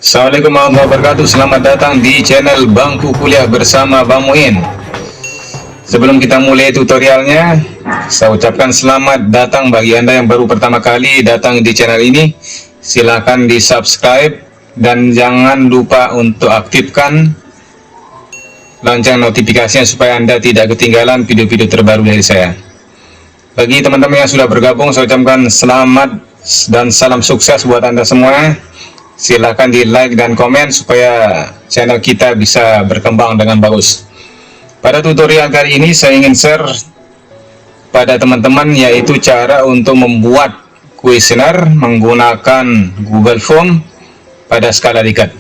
Assalamualaikum warahmatullahi wabarakatuh. Selamat datang di channel Bangku Kuliah bersama Bang Muin. Sebelum kita mulai tutorialnya, saya ucapkan selamat datang bagi Anda yang baru pertama kali datang di channel ini. Silahkan di subscribe dan jangan lupa untuk aktifkan lonceng notifikasinya supaya Anda tidak ketinggalan video-video terbaru dari saya. Bagi teman-teman yang sudah bergabung, saya ucapkan selamat dan salam sukses buat Anda semua. Silahkan di like dan komen supaya channel kita bisa berkembang dengan bagus. Pada tutorial kali ini saya ingin share pada teman-teman yaitu cara untuk membuat kuesioner menggunakan Google Form pada skala Likert.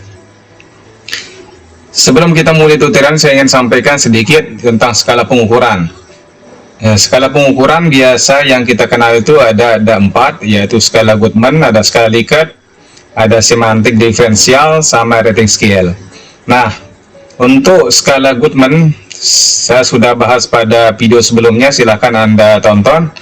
Sebelum kita mulai tutorial, saya ingin sampaikan sedikit tentang skala pengukuran. Skala pengukuran biasa yang kita kenal itu ada 4, yaitu skala Goodman, ada skala Likert, ada semantik diferensial, sama rating scale. Nah, untuk skala Goodman saya sudah bahas pada video sebelumnya, silahkan Anda tonton,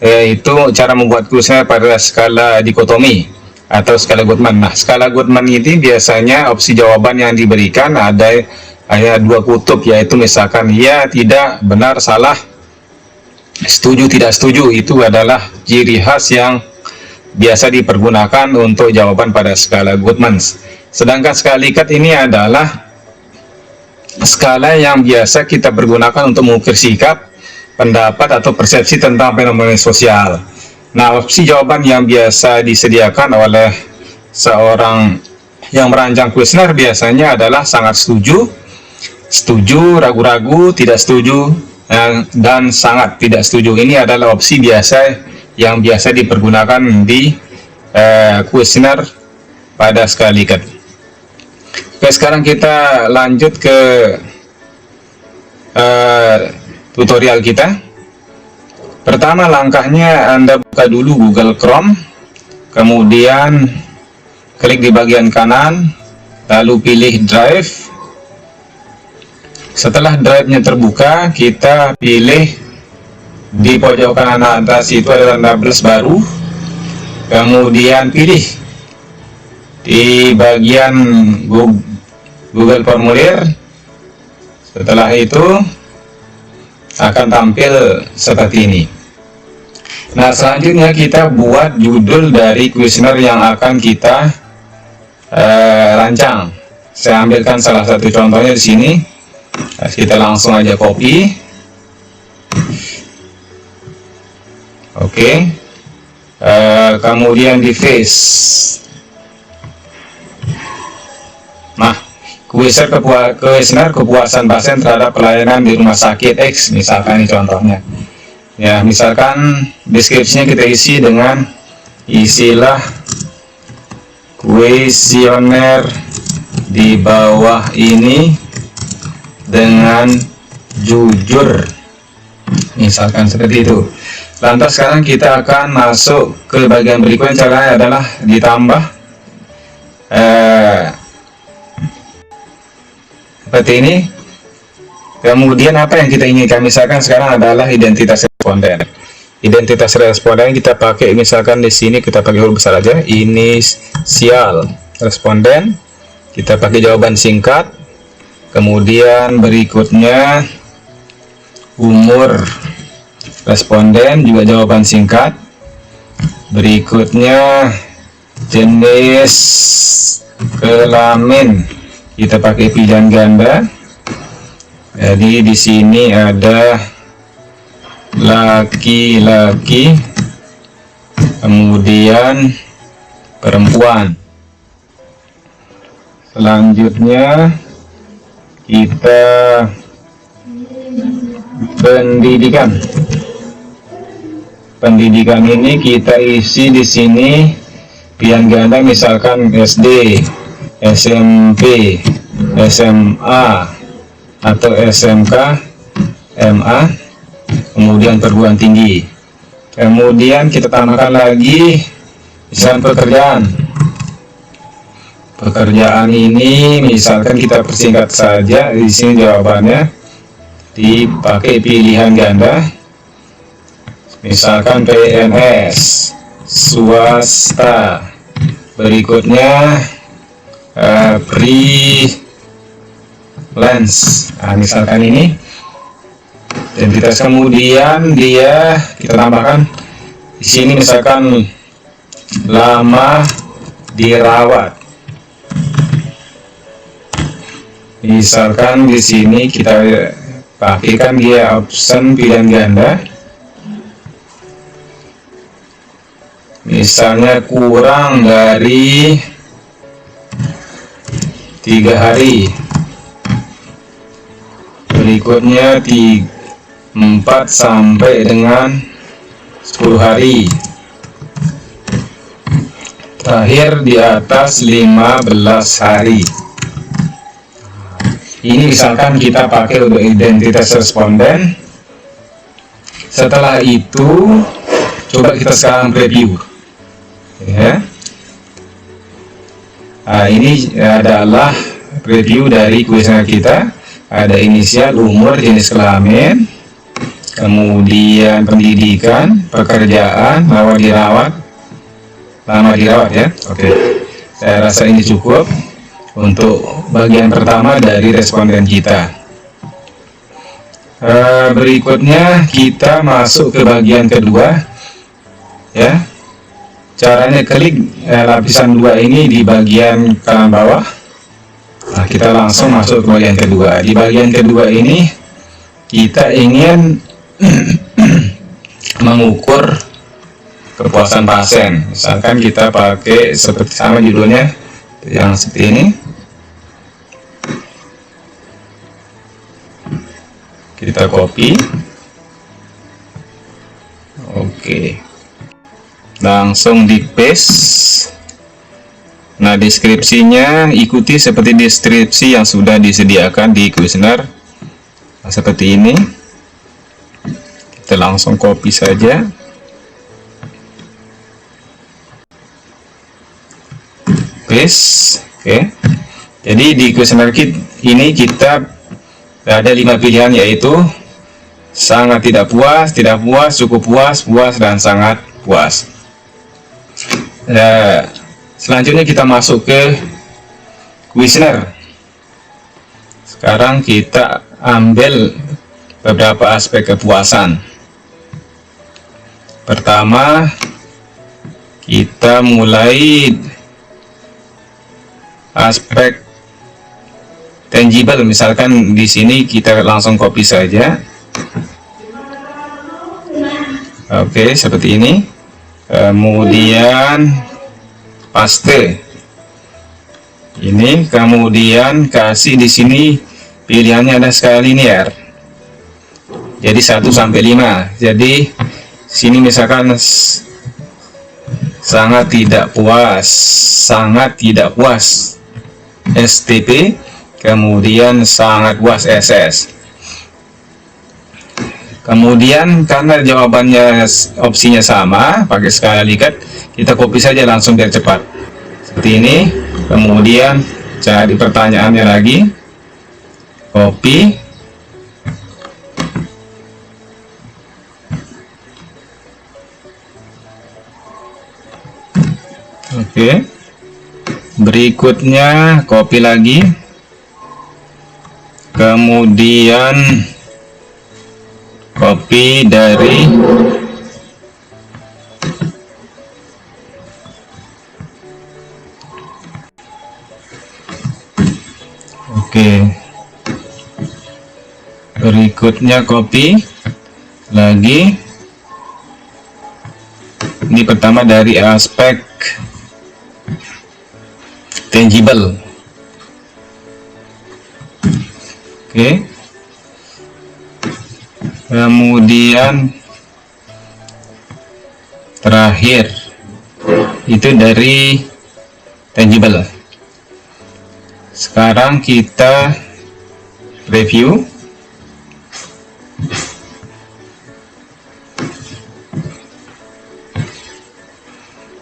yaitu cara membuat kuesioner pada skala dikotomi atau skala Goodman. Nah, skala Goodman ini biasanya opsi jawaban yang diberikan ada 2 kutub, yaitu misalkan ya, tidak, benar, salah, setuju, tidak setuju. Itu adalah ciri khas yang biasa dipergunakan untuk jawaban pada skala Goodman. Sedangkan skala Likert ini adalah skala yang biasa kita pergunakan untuk mengukur sikap, pendapat, atau persepsi tentang fenomena sosial. Nah, opsi jawaban yang biasa disediakan oleh seorang yang merancang kuesioner biasanya adalah sangat setuju, setuju, ragu-ragu, tidak setuju, dan sangat tidak setuju. Ini adalah opsi biasa yang biasa dipergunakan di kuesioner pada skala Likert. Oke, sekarang kita lanjut ke tutorial kita. Pertama langkahnya, Anda buka dulu Google Chrome, kemudian klik di bagian kanan, lalu pilih Drive. Setelah drive-nya terbuka, kita pilih di pojok kanan atas itu ada tanda plus baru, kemudian pilih di bagian Google Formulir. Setelah itu akan tampil seperti ini. Nah, selanjutnya kita buat judul dari kuesioner yang akan kita rancang. Saya ambilkan salah satu contohnya di sini. Kita langsung aja copy. Oke, kemudian di paste. Nah, kuesioner kepuasan pasien terhadap pelayanan di rumah sakit X, misalkan ini contohnya. Ya, misalkan deskripsinya kita isi dengan istilah kuesioner di bawah ini dengan jujur, misalkan seperti itu. Lantas sekarang kita akan masuk ke bagian berikutnya. Caranya adalah ditambah seperti ini. Kemudian apa yang kita inginkan, misalkan sekarang adalah identitas responden. Identitas responden kita pakai, misalkan di sini kita pakai huruf besar aja, inisial responden. Kita pakai jawaban singkat. Kemudian berikutnya umur responden, juga jawaban singkat. Berikutnya jenis kelamin, kita pakai pilihan ganda. Jadi di sini ada laki-laki, kemudian perempuan. Selanjutnya kita pendidikan. Pendidikan ini kita isi di sini pilihan ganda, misalkan SD, SMP, SMA, atau SMK, MA, kemudian perguruan tinggi. Kemudian kita tambahkan lagi misalkan pekerjaan. Pekerjaan ini misalkan kita persingkat saja, di sini jawabannya dipakai pilihan ganda. Misalkan PNS, swasta. Berikutnya freelance. Nah, misalkan ini identitas, kemudian kita tambahkan di sini misalkan lama dirawat. Misalkan di sini kita pakaikan dia option pilihan ganda. Misalnya kurang dari 3 hari. Berikutnya 4 sampai dengan 10 hari. Terakhir di atas 15 hari. Ini misalkan kita pakai untuk identitas responden. Setelah itu coba kita sekarang preview ya. Nah, ini adalah preview dari kuesioner kita. Ada inisial, umur, jenis kelamin, kemudian pendidikan, pekerjaan, lama dirawat ya. Oke, saya rasa ini cukup untuk bagian pertama dari responden kita. Berikutnya kita masuk ke bagian kedua ya. Caranya klik lapisan 2 ini di bagian kanan bawah. Nah, kita langsung masuk ke bagian kedua. Di bagian kedua ini kita ingin mengukur kepuasan pasien. Misalkan kita pakai seperti sama judulnya yang seperti ini. Kita copy. Oke. Langsung di paste. Nah, deskripsinya ikuti seperti deskripsi yang sudah disediakan di kuesioner. Nah, seperti ini. Kita langsung copy saja. Paste. Oke. Jadi di kuesioner kit ini kita ada 5 pilihan, yaitu sangat tidak puas, cukup puas, puas, dan sangat puas. Selanjutnya kita masuk ke kuesioner. Sekarang kita ambil beberapa aspek kepuasan. Pertama, kita mulai aspek tangible. Misalkan di sini kita langsung copy saja. Oke, seperti ini. Kemudian paste. Ini kemudian kasih di sini pilihannya ada skala linear. Jadi 1 sampai 5. Jadi sini misalkan sangat tidak puas STP, kemudian sangat puas SS. Kemudian karena jawabannya opsinya sama, pakai skala Likert, kita copy saja langsung biar cepat. Seperti ini. Kemudian cari pertanyaannya lagi, copy. Oke. Berikutnya copy lagi. Kemudian copy dari berikutnya copy lagi. Ini pertama dari aspek tangible. Oke. Kemudian terakhir itu dari tangible. Sekarang kita review.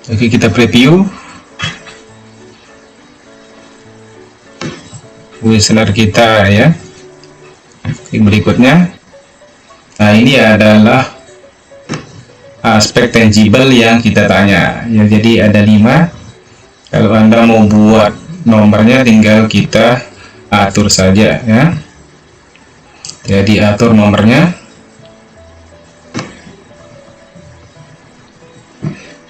Oke, kita preview kuesioner kita ya. Berikutnya, nah ini adalah aspek tangible yang kita tanya ya. Jadi ada 5. Kalau Anda mau buat nomornya tinggal kita atur saja ya. Jadi atur nomornya.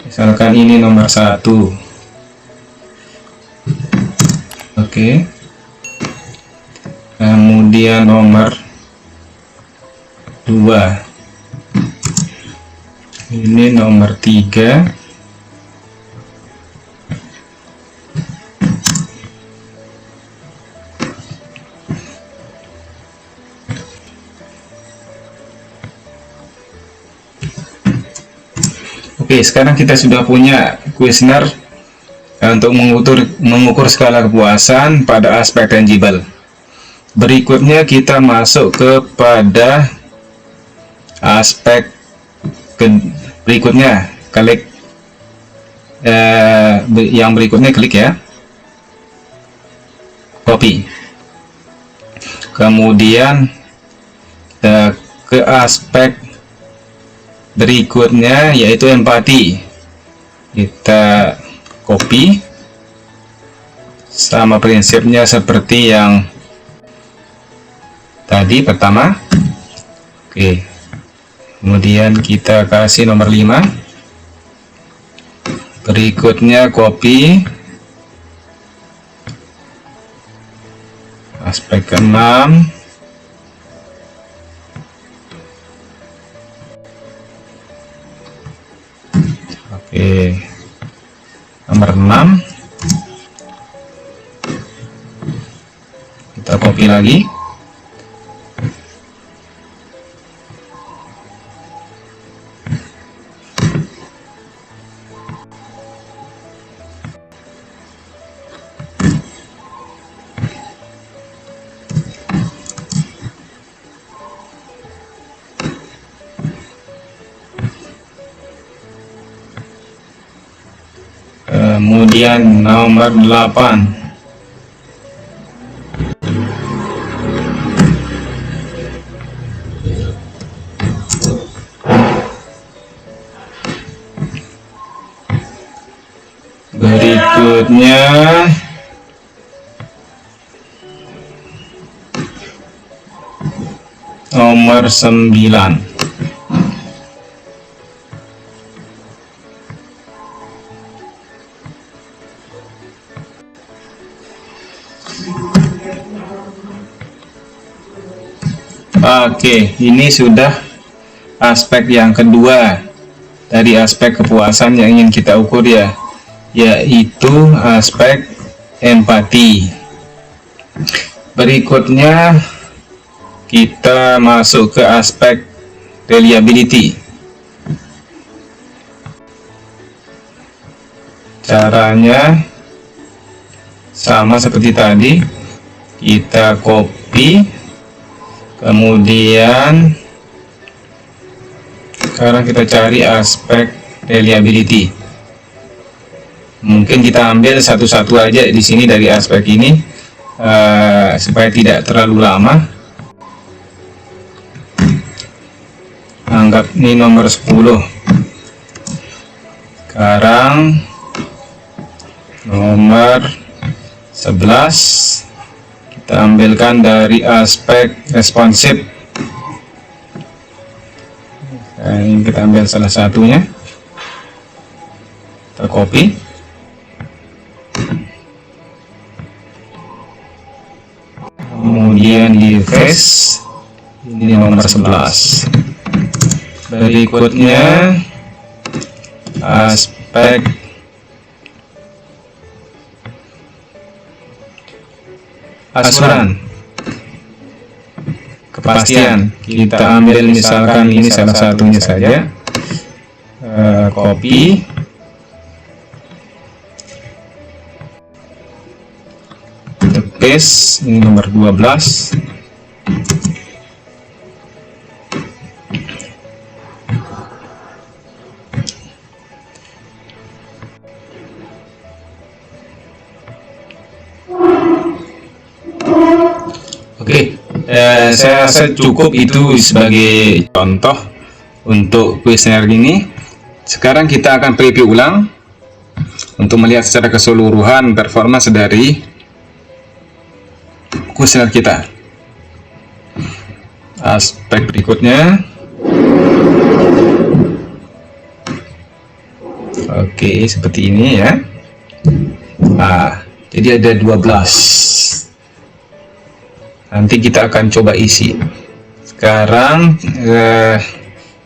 Misalkan ini nomor 1. Oke. Kemudian nomor 2. Ini nomor 3. Oke, sekarang kita sudah punya kuesioner untuk mengukur skala kepuasan pada aspek tangible. Berikutnya kita masuk kepada aspek berikutnya. Klik yang berikutnya, klik ya, copy. Kemudian ke aspek berikutnya, yaitu empati. Kita copy, sama prinsipnya seperti yang tadi pertama. Oke, kemudian kita kasih nomor 5. Berikutnya copy aspek ke-6. Oke, nomor 6 kita copy lagi. Kemudian nomor 8. Berikutnya nomor 9. Oke, ini sudah aspek yang kedua dari aspek kepuasan yang ingin kita ukur ya, yaitu aspek empati. Berikutnya kita masuk ke aspek reliability. Caranya sama seperti tadi, kita copy, kemudian sekarang kita cari aspek reliability. Mungkin kita ambil satu-satu aja di sini dari aspek ini supaya tidak terlalu lama. Anggap ini nomor 10. Sekarang nomor 11 kita ambilkan dari aspek responsif. Nah, ini kita ambil salah satunya, kita copy, kemudian di paste. Ini nomor 11. Berikutnya aspek asuran kepastian. Kita ambil misalkan ini salah satunya saja, copy, paste. Ini nomor 12. Oke, saya rasa cukup itu sebagai contoh untuk kuesioner ini. Sekarang kita akan preview ulang. untuk melihat secara keseluruhan performance dari kuesioner kita. Aspek berikutnya, oke, seperti ini ya. Jadi ada 12. Nanti kita akan coba isi. Sekarang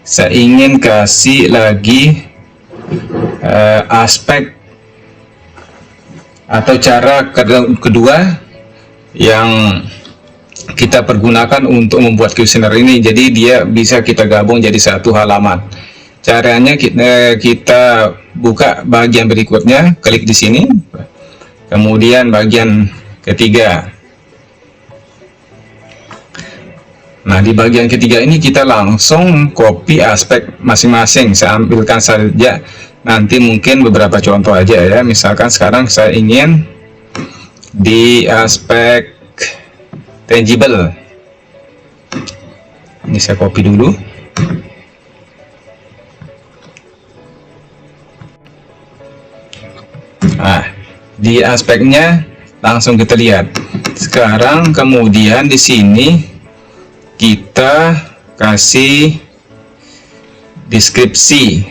saya ingin kasih lagi aspek atau cara kedua yang kita pergunakan untuk membuat kuesioner ini. Jadi dia bisa kita gabung jadi satu halaman. Caranya kita buka bagian berikutnya, klik di sini, kemudian bagian ketiga. Nah, di bagian ketiga ini kita langsung copy aspek masing-masing. Saya ambilkan saja nanti mungkin beberapa contoh aja ya. Misalkan sekarang saya ingin di aspek tangible. Ini saya copy dulu. Nah, di aspeknya langsung kita lihat. Sekarang kemudian di sini kita kasih deskripsi.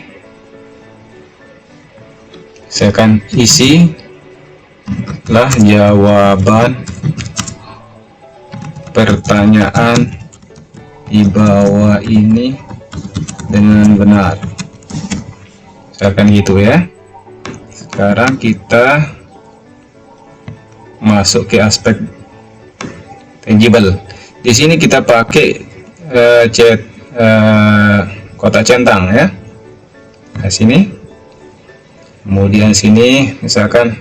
Saya akan isi lah jawaban pertanyaan di bawah ini dengan benar. Saya akan gitu ya. Sekarang kita masuk ke aspek tangible. Di sini kita pakai kotak centang ya. Nah, sini. Kemudian sini misalkan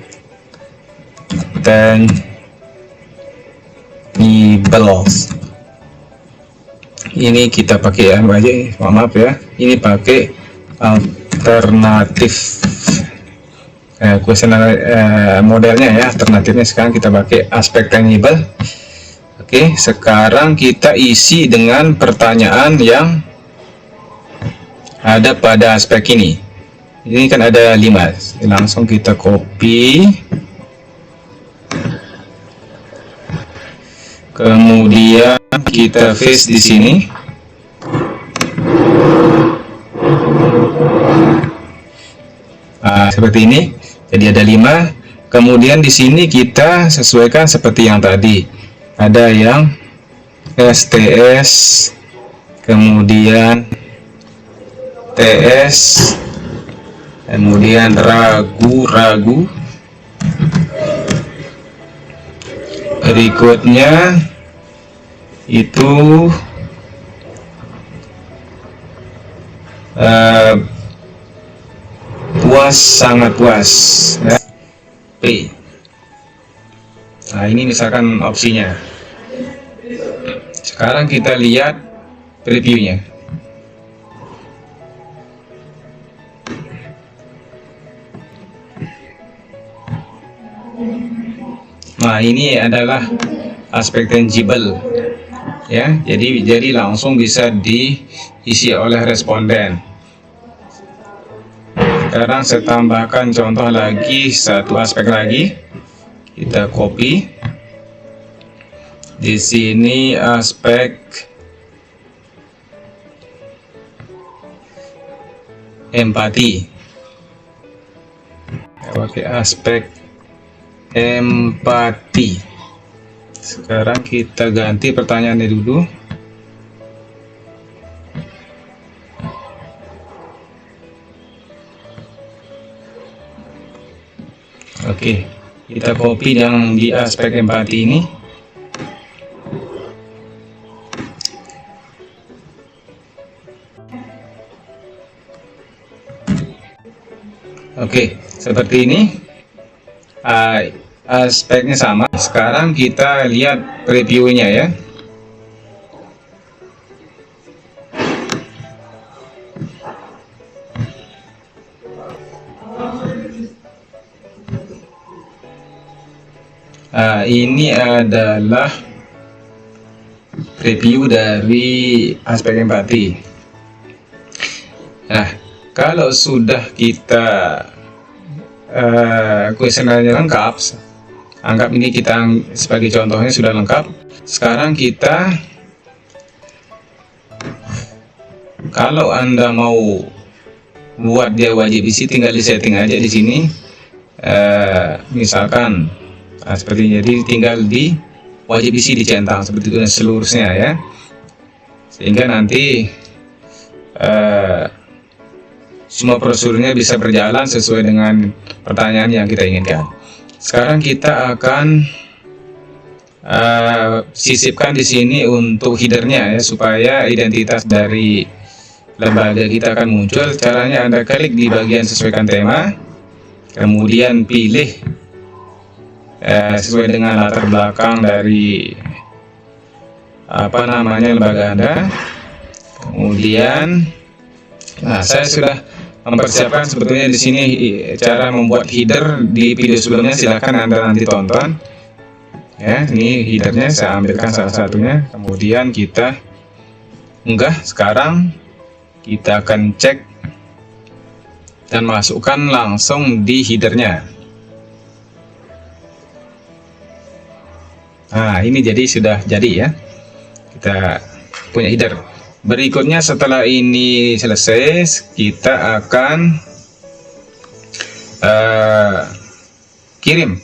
tangibles. Ini kita pakai ya, maaf ya. Ini pakai alternatif kuesioner modelnya ya. Alternatifnya sekarang kita pakai aspek tangible. Oke, sekarang kita isi dengan pertanyaan yang ada pada aspek ini. Ini kan ada 5. Langsung kita copy. Kemudian kita paste di sini. Seperti ini. Jadi ada 5. Kemudian di sini kita sesuaikan seperti yang tadi. Ada yang STS, kemudian TS, kemudian ragu-ragu. Berikutnya itu puas, sangat puas ya. P. Nah, ini misalkan opsinya. Sekarang kita lihat previewnya. Nah, ini adalah aspek tangible ya. Jadi langsung bisa diisi oleh responden. Sekarang saya tambahkan contoh lagi, satu aspek lagi. Kita copy. Di sini aspek empati. Oke, aspek empati. Sekarang kita ganti pertanyaannya dulu. Oke, kita copy yang di aspek empati ini. Oke, seperti ini. Aspeknya sama. Sekarang kita lihat previewnya ya. Ini adalah preview dari aspek empati. Nah, kalau sudah kita kuesionernya lengkap. Anggap ini kita sebagai contohnya sudah lengkap. Sekarang kita, kalau Anda mau buat dia wajib isi, tinggal di setting aja di sini. Misalkan seperti ini, jadi tinggal di wajib isi dicentang seperti itu dan seluruhnya ya, sehingga nanti semua prosedurnya bisa berjalan sesuai dengan pertanyaan yang kita inginkan. Sekarang kita akan sisipkan di sini untuk headernya ya, supaya identitas dari lembaga kita akan muncul. Caranya Anda klik di bagian sesuaikan tema, kemudian pilih sesuai dengan latar belakang dari lembaga Anda. Kemudian, saya sudah mempersiapkan sebetulnya di sini cara membuat header di video sebelumnya, silahkan Anda nanti tonton. Ya, ini headernya saya ambilkan salah satunya. Kemudian kita unggah. Sekarang kita akan cek dan masukkan langsung di headernya. Nah, ini jadi sudah jadi ya. Kita punya header. Berikutnya setelah ini selesai, kita akan kirim.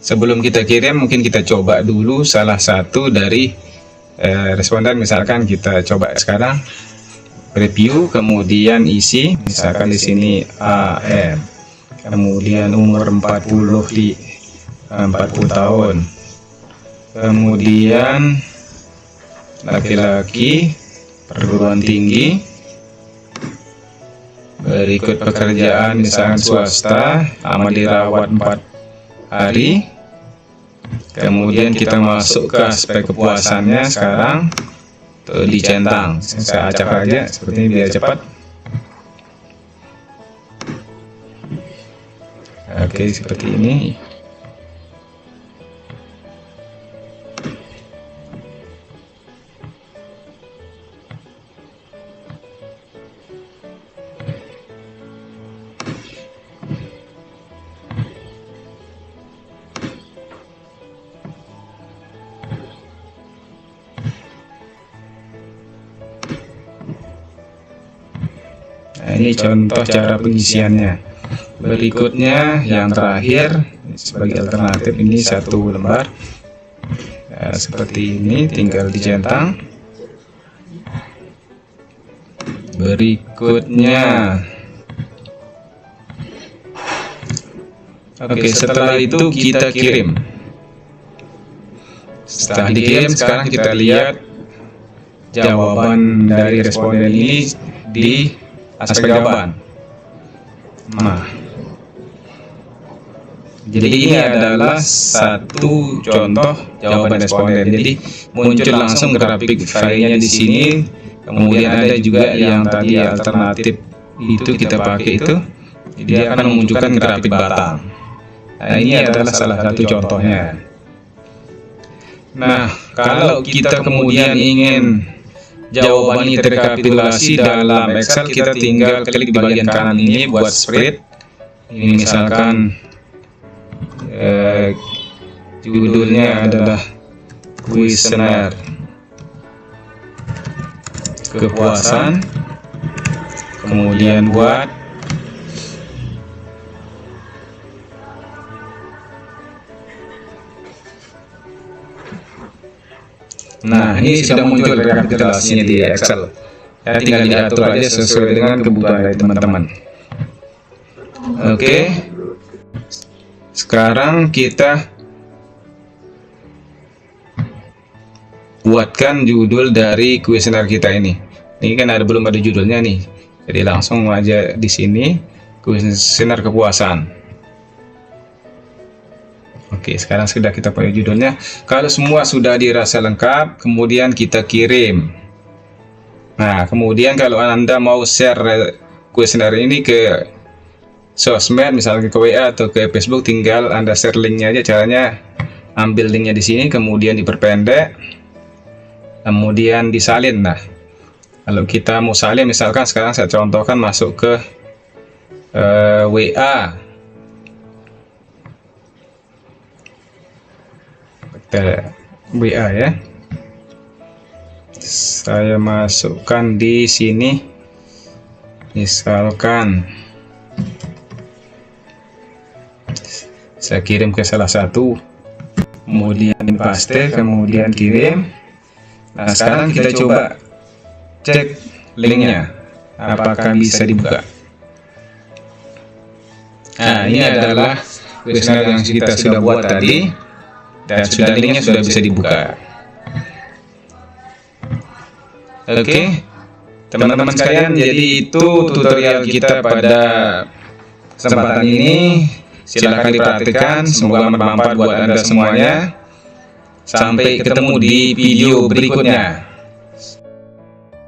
Sebelum kita kirim, mungkin kita coba dulu salah satu dari responden. Misalkan kita coba sekarang review, kemudian isi, misalkan di sini AM, kemudian umur 40 tahun, kemudian laki-laki, perguruan tinggi, berikut pekerjaan misalkan swasta, lama dirawat 4 hari. Kemudian kita masuk ke aspek kepuasannya. Sekarang dicentang, saya acak aja seperti ini biar cepat. Oke, seperti ini. Nah, ini contoh cara pengisiannya. Berikutnya yang terakhir sebagai alternatif, ini satu lembar. Nah, seperti ini, tinggal dicentang. Berikutnya, oke, setelah itu kita kirim. Setelah dikirim, sekarang kita lihat jawaban dari responden ini di aspek jawaban. Nah, jadi ini adalah satu contoh jawaban responden. Jadi muncul langsung grafik filenya di sini. Kemudian ada juga yang tadi alternatif itu kita pakai itu, dia akan memunculkan grafik batang. Nah, ini adalah salah satu contohnya. Nah, kalau kita kemudian ingin jawaban ini terkapitulasi dalam Excel, kita tinggal klik di bagian kanan ini buat spread. Ini misalkan judulnya adalah kuesioner kepuasan, kemudian buat ini sudah muncul rekapitulasinya di Excel. Ya, tinggal diatur aja sesuai dengan kebutuhan dari teman-teman. Oke. Sekarang kita buatkan judul dari kuesioner kita ini. Ini kan belum ada judulnya nih. Jadi langsung aja di sini kuesioner kepuasan. Oke, sekarang sudah kita punya judulnya. Kalau semua sudah dirasa lengkap, kemudian kita kirim. Nah, kemudian kalau Anda mau share kuesioner ini ke sosmed, misalnya ke WA atau ke Facebook, tinggal Anda share linknya aja. Caranya ambil linknya di sini, kemudian diperpendek, kemudian disalin. Nah, kalau kita mau salin, misalkan sekarang saya contohkan masuk ke WA. Kita WA ya. Saya masukkan di sini, misalkan saya kirim ke salah satu, kemudian paste, kemudian kirim. Nah, sekarang kita coba cek linknya apakah bisa dibuka. Nah, ini adalah webinar yang kita sudah buat tadi, dan sudah linknya sudah bisa dibuka. Oke, teman-teman sekalian, jadi itu tutorial kita pada kesempatan ini. Silakan diperhatikan, semoga bermanfaat buat Anda semuanya. Sampai ketemu di video berikutnya.